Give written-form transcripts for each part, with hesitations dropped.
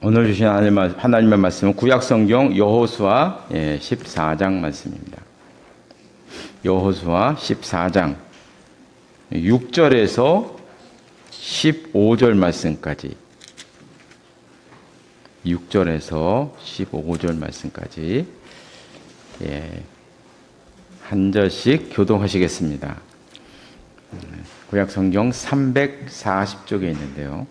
오늘 주신 하나님의 말씀은 구약성경 여호수아 14장 말씀입니다. 여호수아 14장 6절에서 15절 말씀까지 6절에서 15절 말씀까지 한 절씩 교독하시겠습니다. 구약성경 340쪽에 있는데요.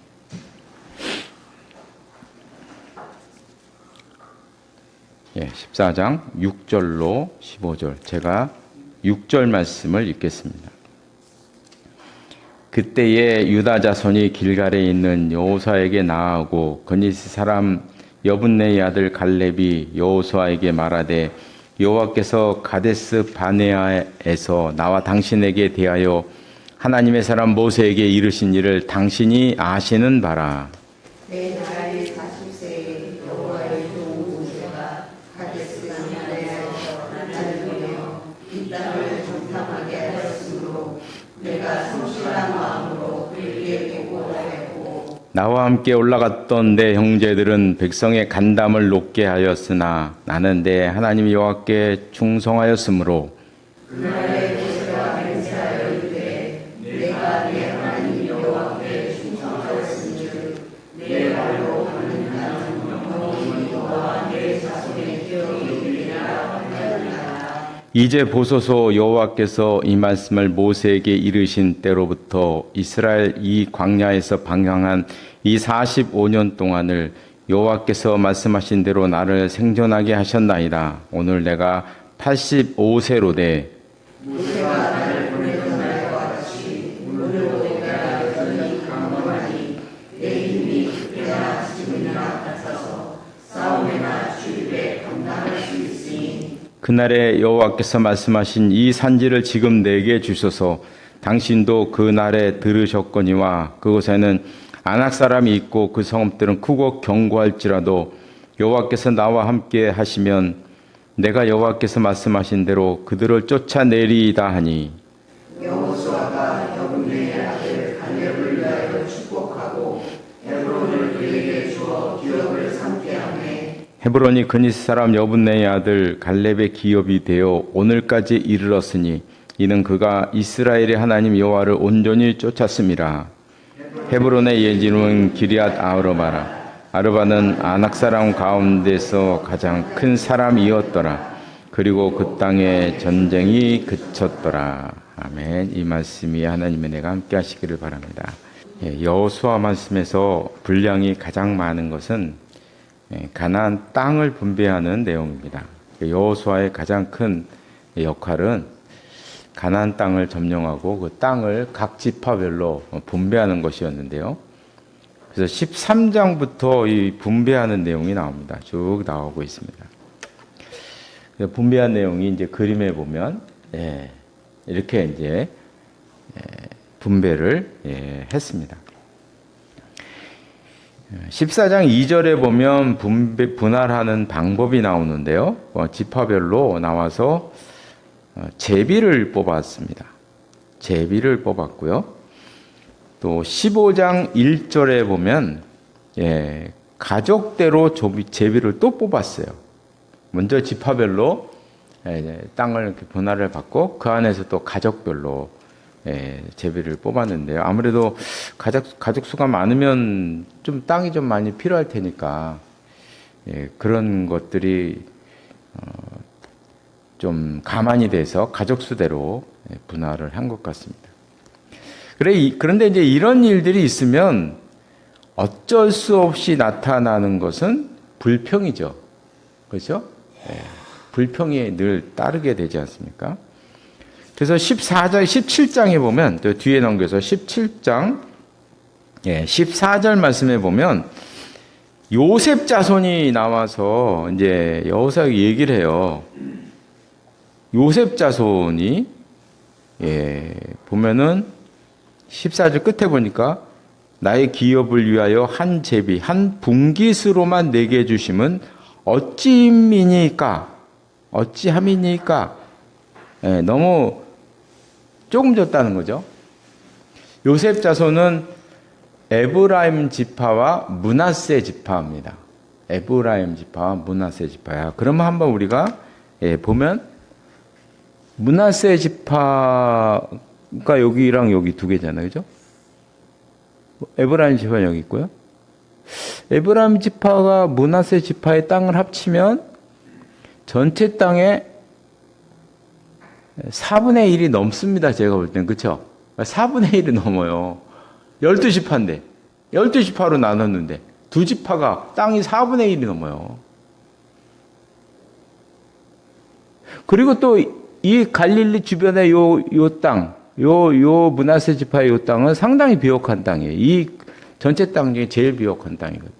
14장 6절로 15절, 제가 6절 말씀을 읽겠습니다. 그때에 유다 자손이 길갈에 있는 여호수아에게 나아오고 그니스 사람 여분네의 아들 갈렙이 여호수아에게 말하되 여호와께서 가데스 바네아에서 나와 당신에게 대하여 하나님의 사람 모세에게 이르신 일을 당신이 아시는 바라. 내 나이 40세에 여호와의 종 모세가 가데스 바네아에서 나를 보내어 이 땅을 정탐하게 하였으므로 내가 성실한 마음으로 그에게 보고하였고 나와 함께 올라갔던 내 형제들은 백성의 간담을 높게 하였으나 나는 내 하나님 여호와께 충성하였으므로 그날에 모세가 맹세하여 이르되 내가 내 하나님 여호와께 충성하였은즉 내 발로 가는 나는 영원히 너와 내 자손의 기억이 되리라 하였나이다. 이제 보소서 여호와께서 이 말씀을 모세에게 이르신 때로부터 이스라엘 이 광야에서 방황한 이 45년 동안을 여호와께서 말씀하신 대로 나를 생존하게 하셨나이다. 오늘 내가 85세로 돼 모세가 나를 보내던 날과 같이 물로 내가 여전히 강건하니 내 힘이 그때나 지금이나 같아서 싸움이나 출입에 감당할 수 있으니 그날에 여호와께서 말씀하신 이 산지를 지금 내게 주소서. 당신도 그날에 들으셨거니와 그곳에는 아낙 사람이 있고 그 성읍들은 크고 견고할지라도 여호와께서 나와 함께 하시면 내가 여호와께서 말씀하신 대로 그들을 쫓아내리이다 하니 여호수아가 여분네의 아들 갈렙을 위하여 축복하고 헤브론을 그에게 주어 기업을 삼게 하매 헤브론이 그니스 사람 여분네의 아들 갈렙의 기업이 되어 오늘까지 이르렀으니 이는 그가 이스라엘의 하나님 여호와를 온전히 쫓았음이라. 헤브론의 예지는 기럇 아르바라. 아르바는 아낙 사람 가운데서 가장 큰 사람이었더라. 그리고 그 땅에 전쟁이 그쳤더라. 아멘. 이 말씀이 하나님의 은혜가 함께 하시기를 바랍니다. 여호수아 말씀에서 분량이 가장 많은 것은 가나안 땅을 분배하는 내용입니다. 여호수아의 가장 큰 역할은 가나안 땅을 점령하고 그 땅을 각 지파별로 분배하는 것이었는데요. 그래서 13장부터 이 분배하는 내용이 나옵니다. 쭉 나오고 있습니다. 분배한 내용이 이제 그림에 보면 이렇게 이제 분배를 했습니다. 14장 2절에 보면 분할하는 방법이 나오는데요. 지파별로 나와서 제비를 뽑았습니다. 제비를 뽑았고요. 또 15장 1절에 보면 가족대로 제비를 또 뽑았어요. 먼저 지파별로 땅을 이렇게 분할을 받고 그 안에서 또 가족별로 제비를 뽑았는데요. 아무래도 가족 수가 많으면 좀 땅이 좀 많이 필요할 테니까 그런 것들이 좀 가만히 돼서 가족 수대로 분할을 한 것 같습니다. 그런데 이제 이런 일들이 있으면 어쩔 수 없이 나타나는 것은 불평이죠. 그렇죠? 불평이 늘 따르게 되지 않습니까? 그래서 17장에 보면, 또 뒤에 넘겨서 17장, 14절 말씀에 보면, 요셉 자손이 나와서 이제 여호수아에게 얘기를 해요. 요셉 자손이, 보면은 14절 끝에 보니까, 나의 기업을 위하여 한 제비, 한 분깃으로만 내게 주심은 어찌함이니까? 너무 조금 줬다는 거죠. 요셉 자손은 에브라임 지파와 므낫세 지파입니다. 에브라임 지파와 므낫세 지파야. 그러면 한번 우리가 보면 므낫세 지파가 여기랑 여기 두 개잖아요, 그죠? 에브라임 지파는 여기 있고요. 에브라임 지파가 므낫세 지파의 땅을 합치면 전체 땅의 4분의 1이 넘습니다. 제가 볼 때는. 그렇죠? 4분의 1이 넘어요. 12지파인데 12지파로 나눴는데 두 지파가 땅이 4분의 1이 넘어요. 그리고 또 이 갈릴리 주변의 요 땅, 요 므낫세 지파의 요 땅은 상당히 비옥한 땅이에요. 이 전체 땅 중에 제일 비옥한 땅이거든요.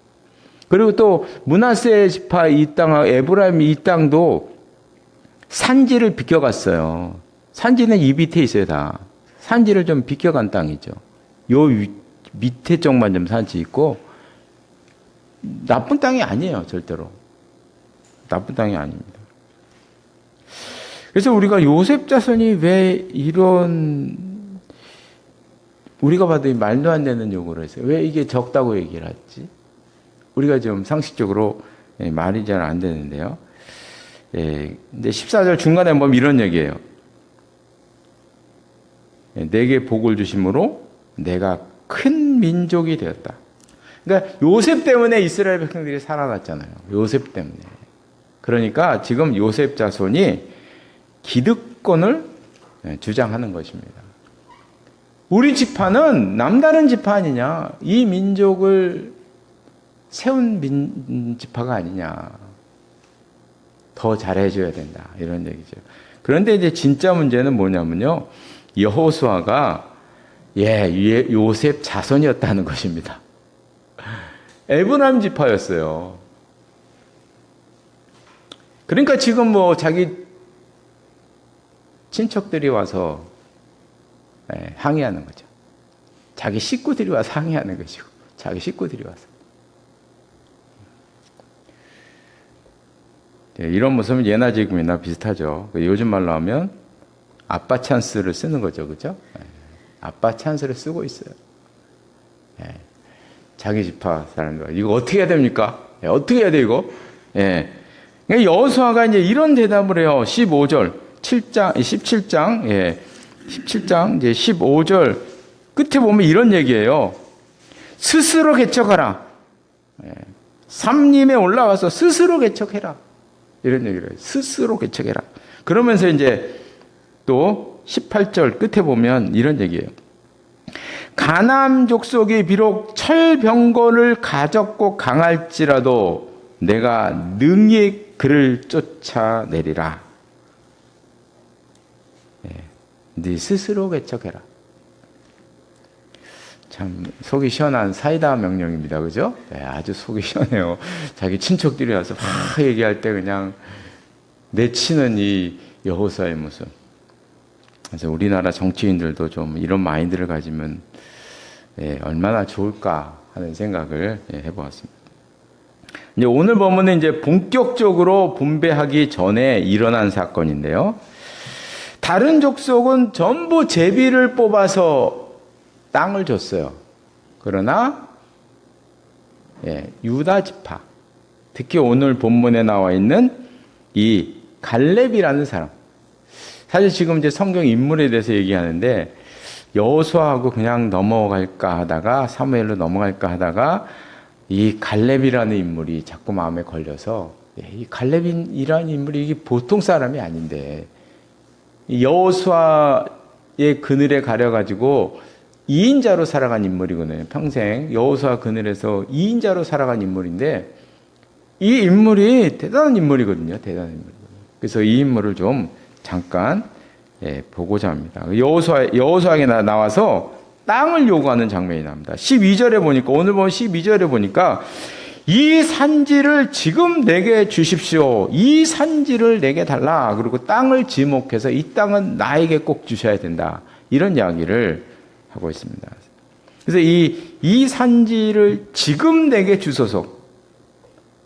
그리고 또 므낫세 지파 이 땅, 에브라임 이 땅도 산지를 비껴갔어요. 산지는 이 밑에 있어요, 다. 산지를 좀 비껴간 땅이죠. 요 밑에 쪽만 좀 산지 있고, 나쁜 땅이 아니에요, 절대로. 나쁜 땅이 아닙니다. 그래서 우리가 요셉 자손이 왜 이런, 우리가 봐도 말도 안 되는 요구를 했어요. 왜 이게 적다고 얘기를 했지? 우리가 좀 상식적으로 말이 잘 안 되는데요. 근데 14절 중간에 보면 이런 얘기예요. 내게 복을 주심으로 내가 큰 민족이 되었다. 그러니까 요셉 때문에 이스라엘 백성들이 살아났잖아요. 요셉 때문에. 그러니까 지금 요셉 자손이 기득권을 주장하는 것입니다. 우리 지파는 남다른 지파 아니냐? 이 민족을 세운 지파가 아니냐? 더 잘해줘야 된다. 이런 얘기죠. 그런데 이제 진짜 문제는 뭐냐면요. 여호수아가 요셉 자손이었다는 것입니다. 에브라임 지파였어요. 그러니까 지금 뭐 자기 친척들이 와서 항의하는 거죠. 자기 식구들이 와서 항의하는 것이고, 자기 식구들이 와서. 이런 모습은 예나 지금이나 비슷하죠. 요즘 말로 하면 아빠 찬스를 쓰는 거죠. 그죠? 아빠 찬스를 쓰고 있어요. 자기 지파 사람들. 이거 어떻게 해야 됩니까? 어떻게 해야 돼, 이거? 여호수아가 이제 이런 대답을 해요. 17장, 이제 15절 끝에 보면 이런 얘기예요. 스스로 개척하라. 삼림에 올라와서 스스로 개척해라. 이런 얘기를 해요. 스스로 개척해라. 그러면서 이제 또 18절 끝에 보면 이런 얘기예요. 가나안 족속이 비록 철병거를 가졌고 강할지라도 내가 능히 그를 쫓아내리라. 네 스스로 개척해라. 참 속이 시원한 사이다 명령입니다. 그죠? 아주 속이 시원해요. 자기 친척들이 와서 막 얘기할 때 그냥 내치는 이 여호수아의 모습. 그래서 우리나라 정치인들도 좀 이런 마인드를 가지면 얼마나 좋을까 하는 생각을 해보았습니다. 이제 오늘 본문은 이제 본격적으로 분배하기 전에 일어난 사건인데요. 다른 족속은 전부 제비를 뽑아서 땅을 줬어요. 그러나 유다 지파, 특히 오늘 본문에 나와 있는 이 갈렙이라는 사람. 사실 지금 이제 성경 인물에 대해서 얘기하는데 여호수아하고 그냥 넘어갈까 하다가 사무엘로 넘어갈까 하다가 이 갈렙이라는 인물이 자꾸 마음에 걸려서 이 갈렙이라는 인물이 이게 보통 사람이 아닌데 여호수아의 그늘에 가려가지고 2인자로 살아간 인물이거든요. 평생 여호수아 그늘에서 2인자로 살아간 인물인데 이 인물이 대단한 인물이거든요. 대단한 인물. 그래서 이 인물을 좀 잠깐 보고자 합니다. 여호수아에게 나와서 땅을 요구하는 장면이 나옵니다. 12절에 보니까 오늘 보면 12절에 보니까 이 산지를 지금 내게 주십시오. 이 산지를 내게 달라. 그리고 땅을 지목해서 이 땅은 나에게 꼭 주셔야 된다. 이런 이야기를 하고 있습니다. 그래서 이 산지를 지금 내게 주소서.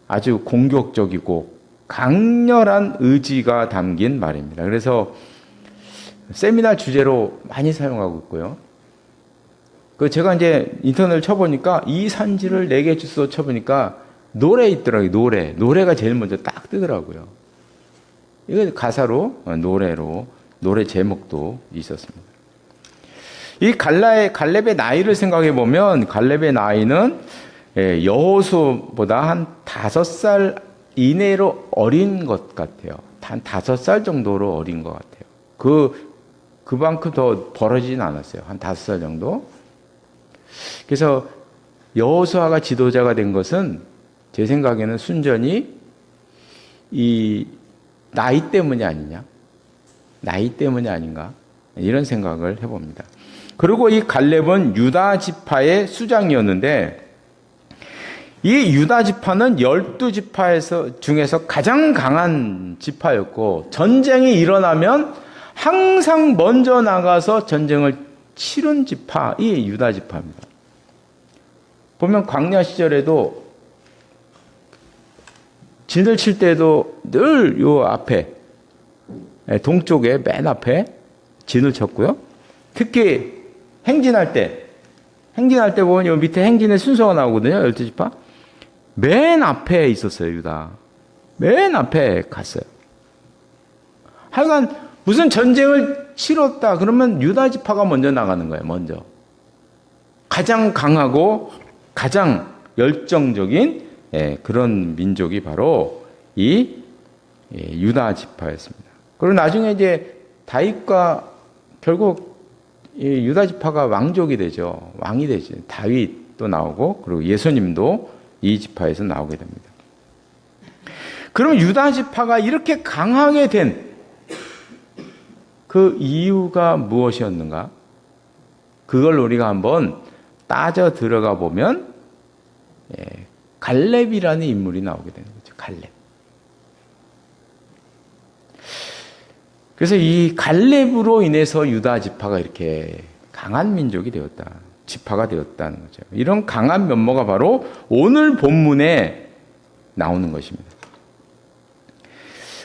아주 공격적이고 강렬한 의지가 담긴 말입니다. 그래서 세미나 주제로 많이 사용하고 있고요. 그 제가 이제 인터넷을 쳐보니까 이 산지를 내게 주소 쳐보니까 노래 있더라고요. 노래가 제일 먼저 딱 뜨더라고요. 이거 가사로 노래 제목도 있었습니다. 이 갈렙의 나이를 생각해 보면 갈렙의 나이는 여호수보다 한 5살 이내로 어린 것 같아요. 한 5살 정도로 어린 것 같아요. 그만큼 더 벌어지진 않았어요. 한 5살 정도. 그래서 여호수아가 지도자가 된 것은 제 생각에는 순전히 이 나이 때문이 아니냐? 나이 때문이 아닌가? 이런 생각을 해봅니다. 그리고 이 갈렙은 유다 지파의 수장이었는데 이 유다 지파는 12지파 중에서 가장 강한 지파였고 전쟁이 일어나면 항상 먼저 나가서 전쟁을 치른 지파이 유다 지파입니다. 보면 광야 시절에도 진을 칠 때도 늘 요 앞에 동쪽에 맨 앞에 진을 쳤고요. 특히 행진할 때 보면 요 밑에 행진의 순서가 나오거든요. 12지파. 맨 앞에 있었어요, 유다. 맨 앞에 갔어요. 하여간 무슨 전쟁을 치렀다 그러면 유다 지파가 먼저 나가는 거예요. 먼저. 가장 강하고 가장 열정적인 그런 민족이 바로 이 유다 지파였습니다. 그리고 나중에 이제 다윗과 결국 유다 지파가 왕족이 되죠. 왕이 되죠. 다윗도 나오고 그리고 예수님도 이 지파에서 나오게 됩니다. 그럼 유다 지파가 이렇게 강하게 된 그 이유가 무엇이었는가? 그걸 우리가 한번 따져 들어가 보면 갈렙이라는 인물이 나오게 되는 거죠. 갈렙. 그래서 이 갈렙으로 인해서 유다 지파가 이렇게 강한 민족이 되었다. 지파가 되었다는 거죠. 이런 강한 면모가 바로 오늘 본문에 나오는 것입니다.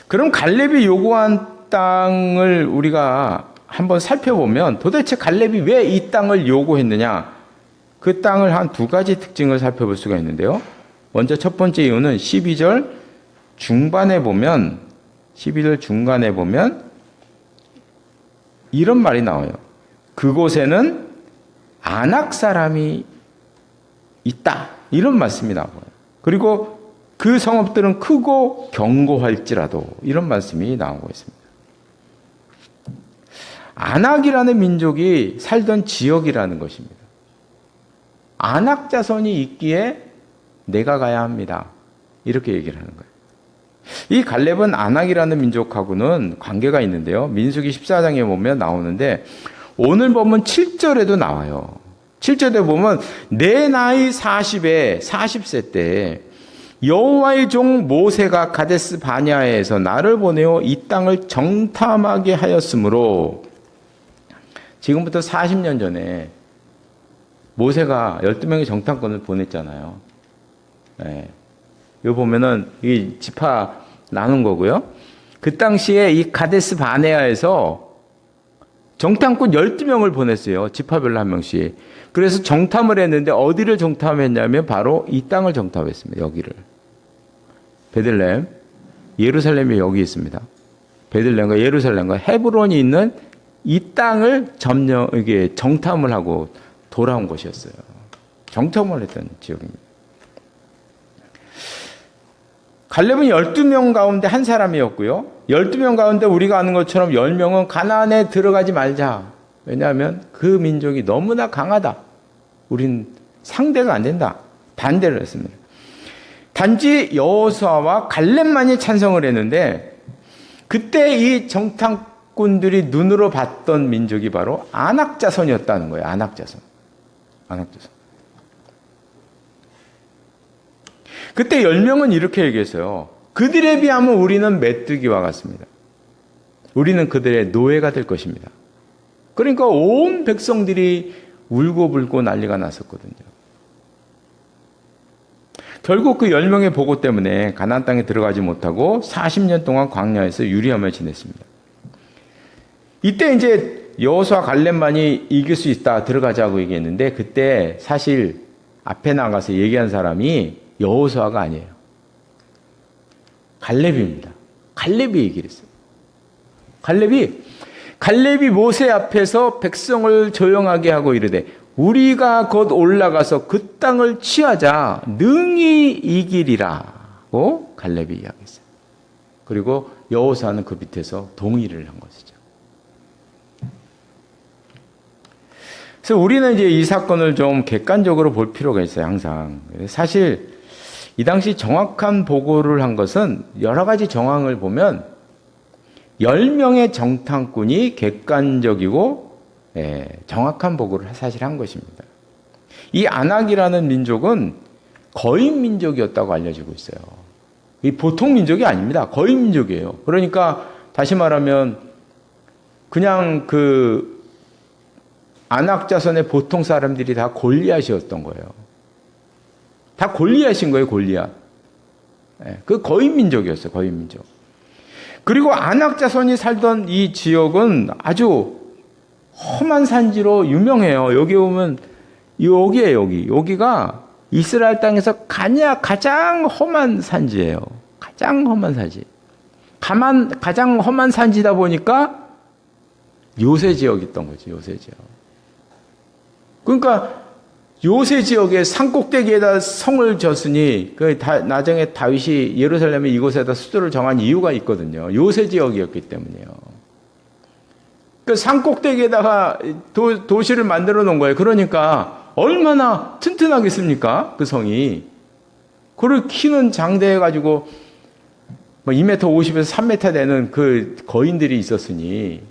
그럼 갈렙이 요구한 땅을 우리가 한번 살펴보면 도대체 갈렙이 왜 이 땅을 요구했느냐? 그 땅을 한 2가지 특징을 살펴볼 수가 있는데요. 먼저 첫 번째 이유는 12절 중간에 보면 이런 말이 나와요. 그곳에는 아낙 사람이 있다. 이런 말씀이 나와요. 그리고 그 성읍들은 크고 견고할지라도 이런 말씀이 나오고 있습니다. 아낙이라는 민족이 살던 지역이라는 것입니다. 아낙 자손이 있기에 내가 가야 합니다. 이렇게 얘기를 하는 거예요. 이 갈렙은 아낙이라는 민족하고는 관계가 있는데요. 민수기 14장에 보면 나오는데 오늘 보면 7절에도 나와요. 7절에 보면 내 나이 40세 때 여호와의 종 모세가 가데스 바냐에서 나를 보내어 이 땅을 정탐하게 하였으므로 지금부터 40년 전에 모세가 12명의 정탐꾼을 보냈잖아요. 네. 여기 보면은 이 지파 나눈 거고요. 그 당시에 이 가데스 바네아에서 정탐꾼 12명을 보냈어요. 지파별로 한 명씩. 그래서 정탐을 했는데 어디를 정탐했냐면 바로 이 땅을 정탐했습니다. 여기를. 베들레헴, 예루살렘이 여기 있습니다. 베들레헴과 예루살렘과 헤브론이 있는 이 땅을 이게 정탐을 하고 돌아온 곳이었어요. 정탐을 했던 지역입니다. 갈렙은 12명 가운데 한 사람이었고요. 12명 가운데 우리가 아는 것처럼 10명은 가나안에 들어가지 말자. 왜냐하면 그 민족이 너무나 강하다. 우린 상대가 안 된다. 반대를 했습니다. 단지 여호수아와 갈렙만이 찬성을 했는데 그때 이 정탐꾼들이 눈으로 봤던 민족이 바로 아낙 자손이었다는 거예요. 아낙 자손. 그때 10명은 이렇게 얘기했어요. 그들에 비하면 우리는 메뚜기와 같습니다. 우리는 그들의 노예가 될 것입니다. 그러니까 온 백성들이 울고불고 난리가 났었거든요. 결국 그 10명의 보고 때문에 가나안 땅에 들어가지 못하고 40년 동안 광야에서 유리하며 지냈습니다. 이때 이제 여호수아 갈렙만이 이길 수 있다 들어가자고 얘기했는데 그때 사실 앞에 나가서 얘기한 사람이 여호수아가 아니에요. 갈렙입니다. 갈렙이 얘기를 했어요. 갈렙이 모세 앞에서 백성을 조용하게 하고 이르되 우리가 곧 올라가서 그 땅을 취하자 능히 이기리라고 갈렙이 이야기했어요. 그리고 여호수아는 그 밑에서 동의를 한 것이죠. 그래서 우리는 이제 이 사건을 좀 객관적으로 볼 필요가 있어요, 항상. 사실 이 당시 정확한 보고를 한 것은 여러 가지 정황을 보면 10명의 정탐꾼이 객관적이고 정확한 보고를 사실 한 것입니다. 이 안악이라는 민족은 거인 민족이었다고 알려지고 있어요. 이 보통 민족이 아닙니다. 거인 민족이에요. 그러니까 다시 말하면 그냥 그 안악 자손의 보통 사람들이 다 골리앗이었던 거예요. 다 골리앗인 거예요, 골리앗. 그 거인 민족이었어요, 거인 민족. 그리고 안악 자손이 살던 이 지역은 아주 험한 산지로 유명해요. 여기 오면 여기에요, 여기가 이스라엘 땅에서 가장 험한 산지예요. 가장 험한 산지. 가장 험한 산지다 보니까 요새 지역이었던 거지, 요새 지역. 그러니까 요새 지역에 산꼭대기에다 성을 졌으니 나중에 다윗이 예루살렘에 이곳에다 수도를 정한 이유가 있거든요. 요새 지역이었기 때문이에요. 그 산꼭대기에다가 도시를 만들어 놓은 거예요. 그러니까 얼마나 튼튼하겠습니까? 그 성이. 그걸 키는 장대해가지고 2m 50에서 3m 되는 그 거인들이 있었으니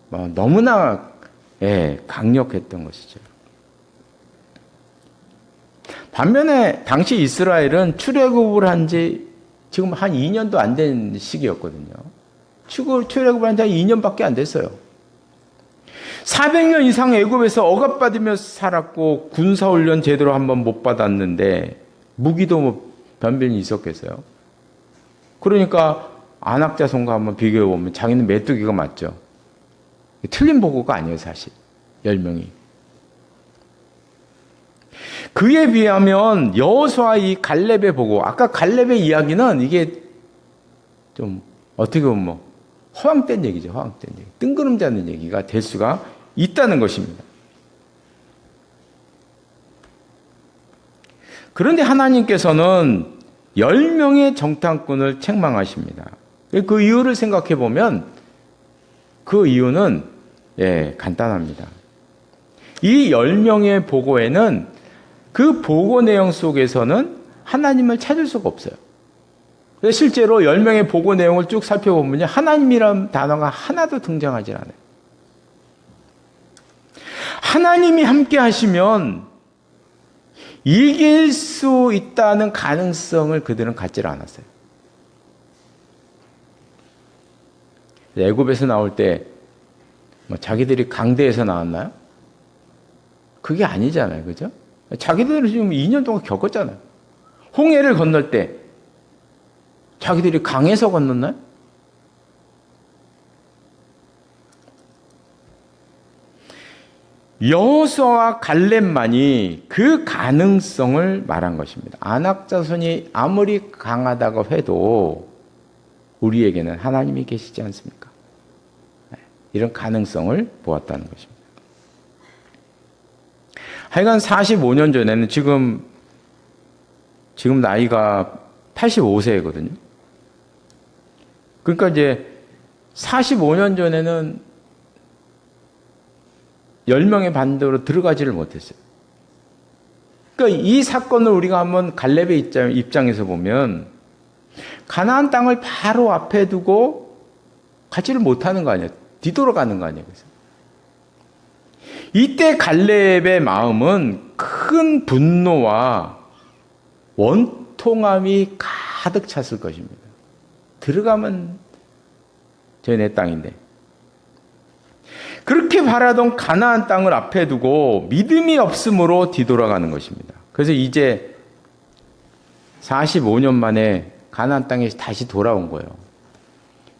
너무나 강력했던 것이죠. 반면에 당시 이스라엘은 출애굽을 한 지 지금 한 2년도 안 된 시기였거든요. 출애굽을 한 지 2년밖에 안 됐어요. 400년 이상 애굽에서 억압받으며 살았고 군사훈련 제대로 한번 못 받았는데 무기도 변변히 있었겠어요. 그러니까 안악 자손과 한번 비교해보면 자기는 메뚜기가 맞죠. 틀린 보고가 아니에요, 사실. 10명이. 그에 비하면 여호수아 이 갈렙의 보고, 아까 갈렙의 이야기는 이게 좀 어떻게 보면 허황된 얘기죠, 허황된 얘기. 뜬구름 잡는 얘기가 될 수가 있다는 것입니다. 그런데 하나님께서는 10명의 정탐꾼을 책망하십니다. 그 이유를 생각해 보면 그 이유는 간단합니다. 이 10명의 보고에는 그 보고 내용 속에서는 하나님을 찾을 수가 없어요. 실제로 10명의 보고 내용을 쭉 살펴보면 하나님이라는 단어가 하나도 등장하지 않아요. 하나님이 함께 하시면 이길 수 있다는 가능성을 그들은 갖지 않았어요. 애굽에서 나올 때 자기들이 강대에서 나왔나요? 그게 아니잖아요. 그죠? 자기들은 지금 2년 동안 겪었잖아요. 홍해를 건널 때 자기들이 강에서 건넜나요? 여호수아와 갈렙만이 그 가능성을 말한 것입니다. 안악 자손이 아무리 강하다고 해도 우리에게는 하나님이 계시지 않습니까? 이런 가능성을 보았다는 것입니다. 하여간 45년 전에는 지금 나이가 85세거든요. 그러니까 이제 45년 전에는 10명의 반대로 들어가지를 못했어요. 그러니까 이 사건을 우리가 한번 갈렙의 입장에서 보면 가나안 땅을 바로 앞에 두고 가지를 못하는 거 아니에요. 뒤돌아가는 거 아니에요. 그래서 이때 갈렙의 마음은 큰 분노와 원통함이 가득 찼을 것입니다. 들어가면 저희 내 땅인데. 그렇게 바라던 가나안 땅을 앞에 두고 믿음이 없음으로 뒤돌아가는 것입니다. 그래서 이제 45년 만에 가나안 땅에 다시 돌아온 거예요.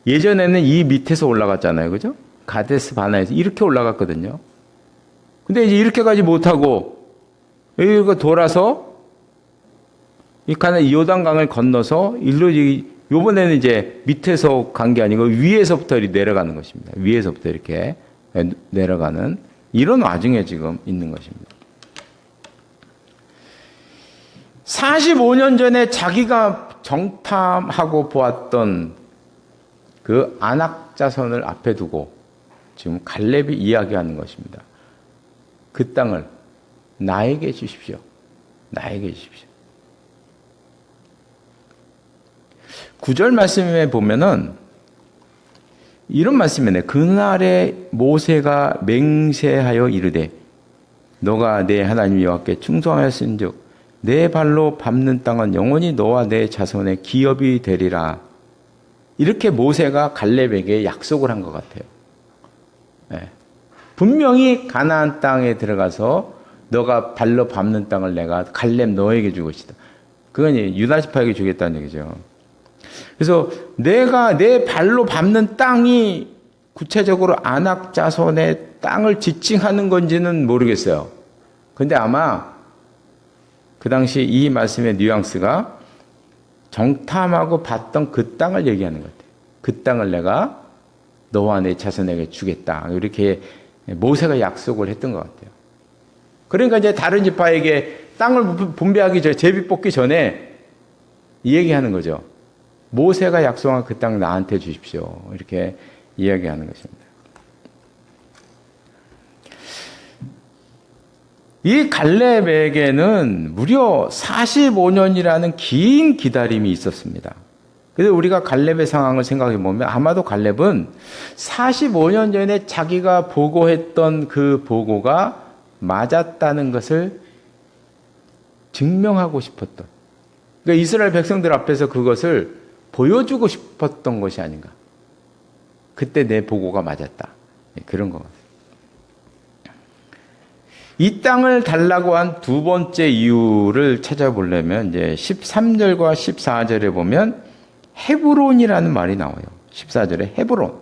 예전에는 이 밑에서 올라갔잖아요. 그죠? 가데스 바나에서 이렇게 올라갔거든요. 근데 이제 이렇게 가지 못하고 여기가 돌아서 이 요단강을 건너서 일로 요번에는 이제 밑에서 간 게 아니고 위에서부터 이렇게 내려가는 것입니다. 위에서부터 이렇게 내려가는 이런 와중에 지금 있는 것입니다. 45년 전에 자기가 정탐하고 보았던 그 아낙 자손을 앞에 두고 지금 갈렙이 이야기하는 것입니다. 그 땅을 나에게 주십시오. 나에게 주십시오. 9절 말씀에 보면은 이런 말씀이네. 그날에 모세가 맹세하여 이르되 너가 내 하나님 여호와께 충성하였은즉 내 발로 밟는 땅은 영원히 너와 내 자손의 기업이 되리라. 이렇게 모세가 갈렙에게 약속을 한 것 같아요. 네. 분명히 가나안 땅에 들어가서 너가 발로 밟는 땅을 내가 갈렙 너에게 줄 것이다. 그건 유다 지파에게 주겠다는 얘기죠. 그래서 내가 내 발로 밟는 땅이 구체적으로 아낙 자손의 땅을 지칭하는 건지는 모르겠어요. 근데 아마 그 당시 이 말씀의 뉘앙스가 정탐하고 봤던 그 땅을 얘기하는 것 같아요. 그 땅을 내가 너와 내 자손에게 주겠다. 이렇게 모세가 약속을 했던 것 같아요. 그러니까 이제 다른 지파에게 땅을 분배하기 전에, 제비 뽑기 전에 이 얘기하는 거죠. 모세가 약속한 그 땅 나한테 주십시오. 이렇게 이야기하는 것입니다. 이 갈렙에게는 무려 45년이라는 긴 기다림이 있었습니다. 그래서 우리가 갈렙의 상황을 생각해 보면 아마도 갈렙은 45년 전에 자기가 보고했던 그 보고가 맞았다는 것을 증명하고 싶었던, 그러니까 이스라엘 백성들 앞에서 그것을 보여주고 싶었던 것이 아닌가. 그때 내 보고가 맞았다. 그런 것 같아요. 이 땅을 달라고 한 두 번째 이유를 찾아보려면 이제 13절과 14절에 보면 헤브론이라는 말이 나와요. 14절에 헤브론.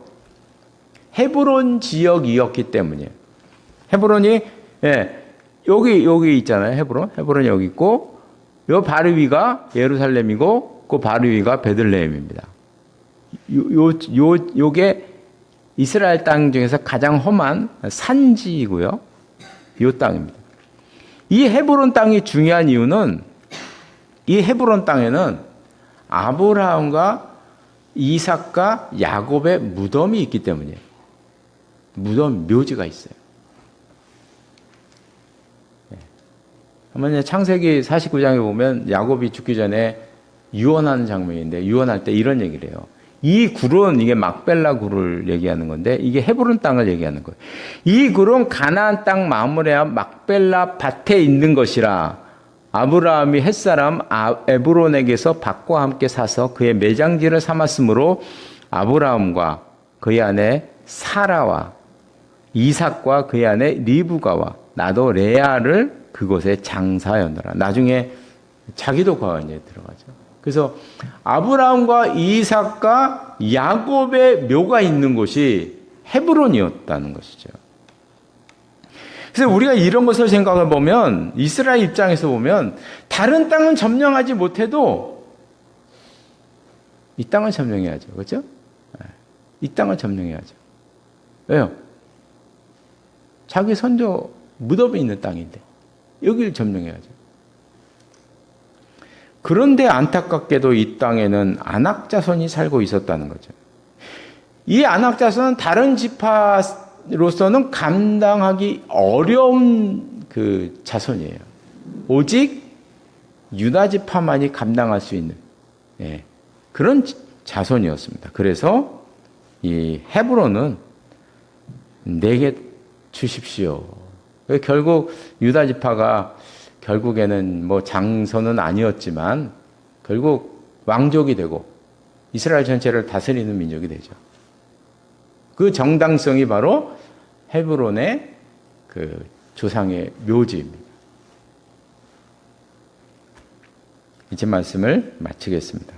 헤브론 지역이었기 때문이에요. 헤브론이 여기 있잖아요. 헤브론이 여기 있고 요 바로 위가 예루살렘이고 그 바로 위가 베들레헴입니다. 요게 이스라엘 땅 중에서 가장 험한 산지이고요. 이 땅입니다. 이 헤브론 땅이 중요한 이유는 이 헤브론 땅에는 아브라함과 이삭과 야곱의 무덤이 있기 때문이에요. 묘지가 있어요. 한번 창세기 49장에 보면 야곱이 죽기 전에 유언하는 장면인데 유언할 때 이런 얘기를 해요. 이 굴은 이게 막벨라 굴을 얘기하는 건데 이게 헤브론 땅을 얘기하는 거예요. 이 굴은 가나안 땅 마므레아 막벨라 밭에 있는 것이라 아브라함이 햇사람 에브론에게서 밭과 함께 사서 그의 매장지를 삼았으므로 아브라함과 그의 아내 사라와 이삭과 그의 아내 리브가와 나도 레아를 그곳에 장사하였노라. 나중에 자기도 거기에 들어가죠. 그래서 아브라함과 이삭과 야곱의 묘가 있는 곳이 헤브론이었다는 것이죠. 그래서 우리가 이런 것을 생각해 보면 이스라엘 입장에서 보면 다른 땅은 점령하지 못해도 이 땅을 점령해야죠. 그렇죠? 이 땅을 점령해야죠. 왜요? 자기 선조 무덤이 있는 땅인데 여기를 점령해야죠. 그런데 안타깝게도 이 땅에는 아낙 자손이 살고 있었다는 거죠. 이 아낙 자손은 다른 지파로서는 감당하기 어려운 그 자손이에요. 오직 유다 지파만이 감당할 수 있는 그런 자손이었습니다. 그래서 이 헤브론은 내게 주십시오. 결국 유다 지파가 결국에는 뭐 장선은 아니었지만 결국 왕족이 되고 이스라엘 전체를 다스리는 민족이 되죠. 그 정당성이 바로 헤브론의 그 조상의 묘지입니다. 이제 말씀을 마치겠습니다.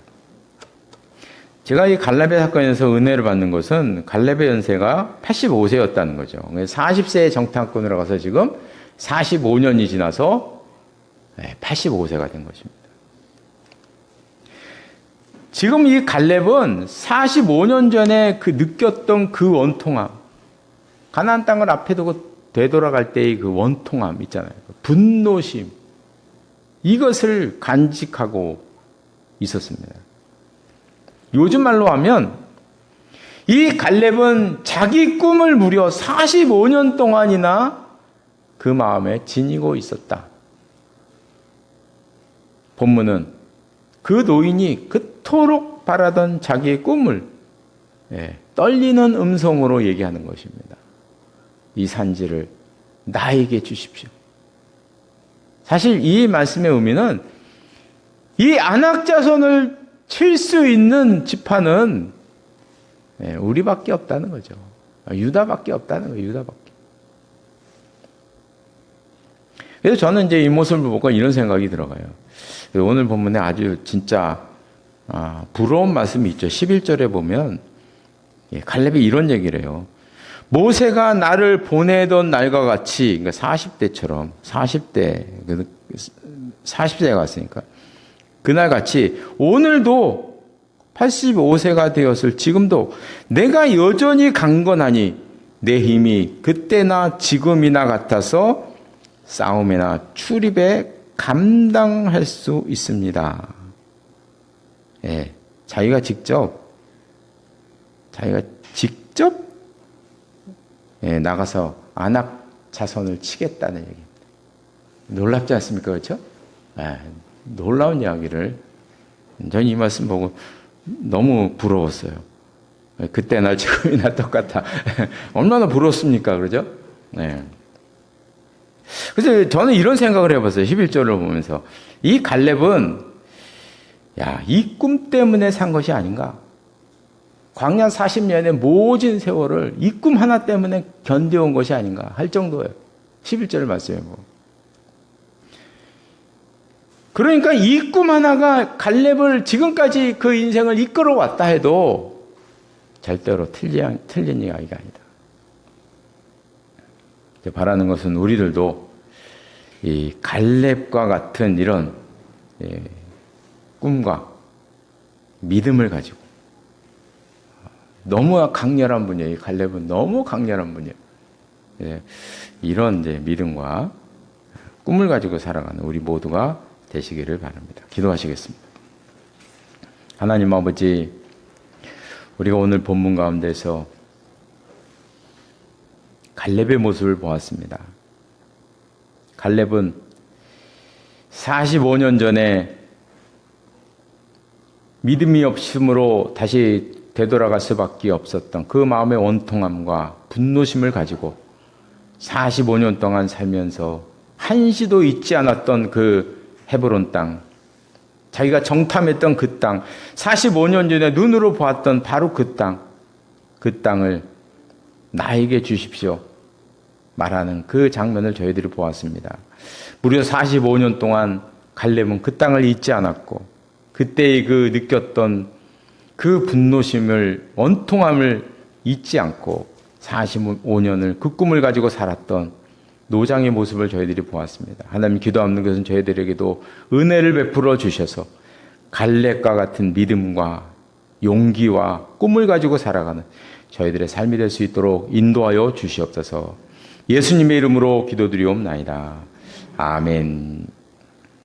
제가 이 갈렙의 사건에서 은혜를 받는 것은 갈렙의 연세가 85세였다는 거죠. 40세에 정탐꾼으로 가서 지금 45년이 지나서 85세가 된 것입니다. 지금 이 갈렙은 45년 전에 그 느꼈던 그 원통함, 가나안 땅을 앞에 두고 되돌아갈 때의 그 원통함 있잖아요. 분노심, 이것을 간직하고 있었습니다. 요즘 말로 하면 이 갈렙은 자기 꿈을 무려 45년 동안이나 그 마음에 지니고 있었다. 본문은 그 노인이 그토록 바라던 자기의 꿈을 떨리는 음성으로 얘기하는 것입니다. 이 산지를 나에게 주십시오. 사실 이 말씀의 의미는 이 안악 자손을 칠 수 있는 지파는 우리밖에 없다는 거죠. 유다밖에 없다는 거예요. 유다밖에. 그래서 저는 이제 이 모습을 보고 이런 생각이 들어가요. 오늘 본문에 아주 진짜 부러운 말씀이 있죠. 11절에 보면 갈렙이 이런 얘기를 해요. 모세가 나를 보내던 날과 같이, 그러니까 40대처럼 40대가 왔으니까 그날 같이 오늘도 85세가 되었을 지금도 내가 여전히 강건하니 내 힘이 그때나 지금이나 같아서 싸움이나 출입에 감당할 수 있습니다. 자기가 직접 나가서 안악 자손을 치겠다는 얘기입니다. 놀랍지 않습니까? 그렇죠? 놀라운 이야기를 저는 이 말씀 보고 너무 부러웠어요. 그때나 지금이나 똑같아. 얼마나 부럽습니까? 그러죠? 그래서 저는 이런 생각을 해봤어요. 11절을 보면서. 이 갈렙은 이 꿈 때문에 산 것이 아닌가? 광야 40년의 모진 세월을 이 꿈 하나 때문에 견뎌온 것이 아닌가 할 정도예요. 11절 말씀에 보면. 그러니까 이 꿈 하나가 갈렙을 지금까지 그 인생을 이끌어 왔다 해도 절대로 틀린 이야기가 아니다. 바라는 것은 우리들도 이 갈렙과 같은 이런 꿈과 믿음을 가지고, 너무 강렬한 분이에요. 이 갈렙은 너무 강렬한 분이에요. 이런 이제 믿음과 꿈을 가지고 살아가는 우리 모두가 되시기를 바랍니다. 기도하시겠습니다. 하나님 아버지, 우리가 오늘 본문 가운데서 갈렙의 모습을 보았습니다. 갈렙은 45년 전에 믿음이 없음으로 다시 되돌아갈 수밖에 없었던 그 마음의 원통함과 분노심을 가지고 45년 동안 살면서 한시도 잊지 않았던 그 헤브론 땅, 자기가 정탐했던 그 땅, 45년 전에 눈으로 보았던 바로 그 땅을 나에게 주십시오 말하는 그 장면을 저희들이 보았습니다. 무려 45년 동안 갈렙은 그 땅을 잊지 않았고, 그때의 그 느꼈던 그 분노심을, 원통함을 잊지 않고 45년을 그 꿈을 가지고 살았던 노장의 모습을 저희들이 보았습니다. 하나님, 기도하는 것은 저희들에게도 은혜를 베풀어 주셔서 갈렙과 같은 믿음과 용기와 꿈을 가지고 살아가는 저희들의 삶이 될 수 있도록 인도하여 주시옵소서. 예수님의 이름으로 기도드리옵나이다. 아멘.